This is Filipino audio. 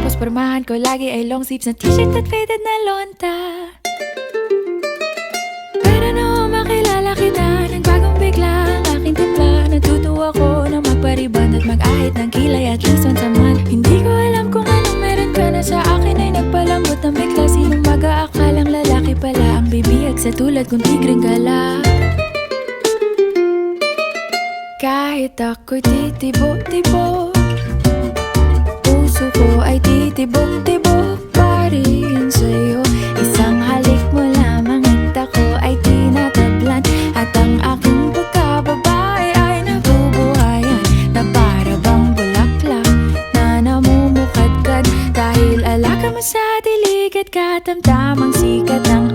Tapos pormahan ko lagi ay long sleeves na t-shirt at faded na lonta. Pero nung makilala kita, nagbagong bigla ang aking timpla. Natutuwa ko na magpariban at mag-ahit ng kilay at least once a month. Hindi ko alam kung anong meron ka na sa akin ay nagpalambot ng bigla. Sinong mag-aakalang lalaki pala ang bibihag sa tulad kong tigreng gala. Kahit ako'y titibo-tibo, puso ko ay titibok-tibok pa rin sa'yo. Isang halik mo lamang at ako ay tinatablan, at ang aking pagkababae ay nabubuhayan na para bang bulaklak na namumukadkad. Dahil alaga mo sa dilig at katamtamang sikat ng